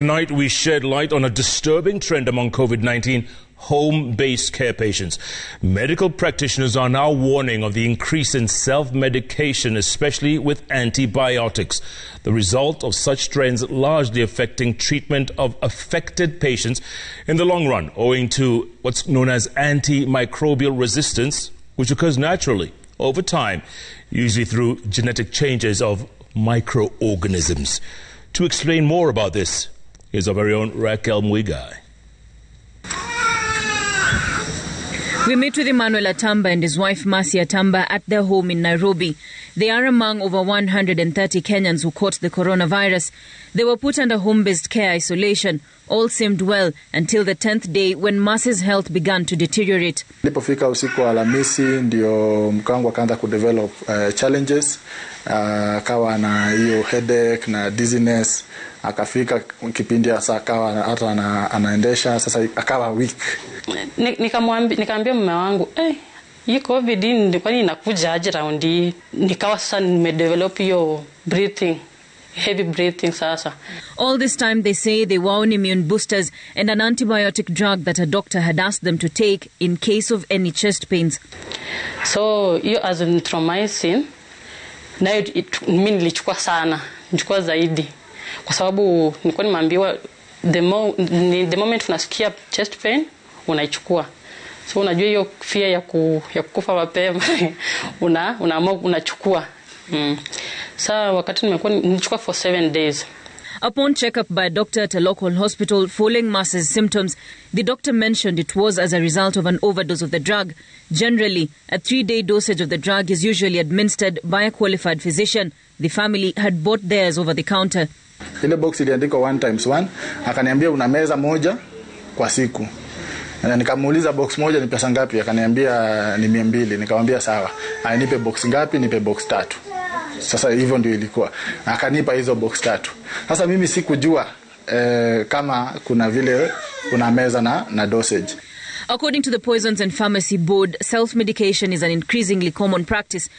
Tonight, we shed light on a disturbing trend among COVID-19 home-based care patients. Medical practitioners are now warning of the increase in self-medication, especially with antibiotics. The result of such trends largely affecting treatment of affected patients in the long run, owing to what's known as antimicrobial resistance, which occurs naturally over time, usually through genetic changes of microorganisms. To explain more about this, here's our very own Raquel Mwigai. We meet with Emmanuel Atamba and his wife Mercy Atamba at their home in Nairobi. They are among over 130 Kenyans who caught the coronavirus. They were put under home-based care isolation. All seemed well until the 10th day when Mercy's health began to deteriorate. Nilipofika usiku wa Alhamisi ndio mke wangu akaanza kudevelop challenges. Akawa na hiyo headache na dizziness. Akafika kipindi sasa akawa hata anaendesha, sasa akawa weak. Nikamwambia mume wangu, hii COVID ndio kwani inakuja aje round hii? Nikawa sasa nimedevelop hiyo heavy breathing sasa. All this time they say they were on immune boosters and an antibiotic drug that a doctor had asked them to take in case of any chest pains. So hiyo azithromycin nayo mimi nilichukua sana, nilichukua zaidi. Kwa sababu nilikuwa nimeambiwa the moment unasikia chest pain unaichukua. So unajua hiyo fear ya kukufa mapema unaamua unachukua. Sasa wakati nilichukua for 7 days. Upon check-up by a doctor at a local hospital following Mercy's symptoms, the doctor mentioned it was as a result of an overdose of the drug. Generally, a 3-day dosage of the drug is usually administered by a qualified physician. The family had bought theirs over the counter. Ile box iliandikwa 1x1, akaniambia unameza moja kwa siku. Na nikamuuliza box moja ni pesa ngapi, akaniambia ni 200. Nikamwambia sawa. Nipe box ngapi? Nipe box 3. Sasa hivyo ndio ilikuwa. Akanipa hizo box 3. Sasa mimi sikujua kama kuna vile kuna meza na dosage. According to the Poisons and Pharmacy Board, self-medication is an increasingly common practice.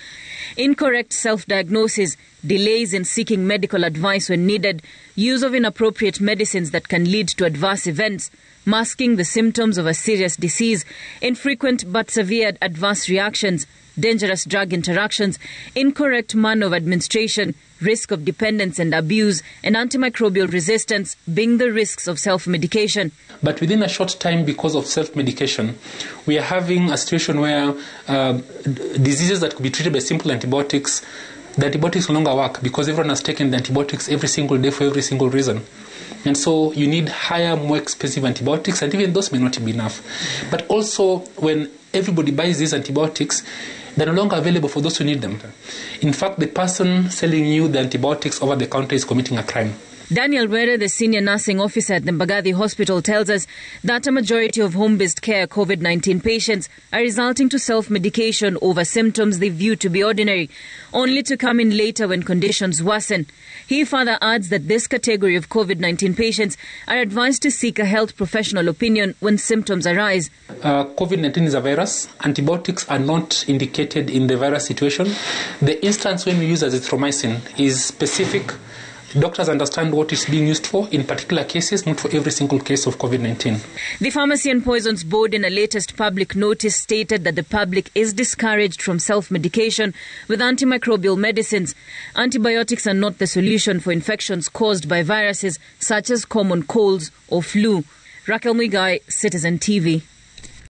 Incorrect self-diagnosis, delays in seeking medical advice when needed, use of inappropriate medicines that can lead to adverse events, masking the symptoms of a serious disease, infrequent but severe adverse reactions, dangerous drug interactions, incorrect manner of administration, risk of dependence and abuse, and antimicrobial resistance being the risks of self-medication. But within a short time, because of self-medication, we are having a situation where diseases that could be treated by simple antibiotics, the antibiotics no longer work because everyone has taken the antibiotics every single day for every single reason. And so you need higher, more expensive antibiotics, and even those may not be enough. But also, when everybody buys these antibiotics, they're no longer available for those who need them. In fact, the person selling you the antibiotics over the counter is committing a crime. Daniel Were, the senior nursing officer at the Mbagathi Hospital, tells us that a majority of home-based care COVID-19 patients are resulting to self-medication over symptoms they view to be ordinary, only to come in later when conditions worsen. He further adds that this category of COVID-19 patients are advised to seek a health professional opinion when symptoms arise. COVID-19 is a virus. Antibiotics are not indicated in the virus situation. The instance when we use azithromycin is specific. Doctors understand what it's being used for in particular cases, not for every single case of COVID-19. The Pharmacy and Poisons Board in a latest public notice stated that the public is discouraged from self-medication with antimicrobial medicines. Antibiotics are not the solution for infections caused by viruses such as common colds or flu. Raquel Mwigai, Citizen TV.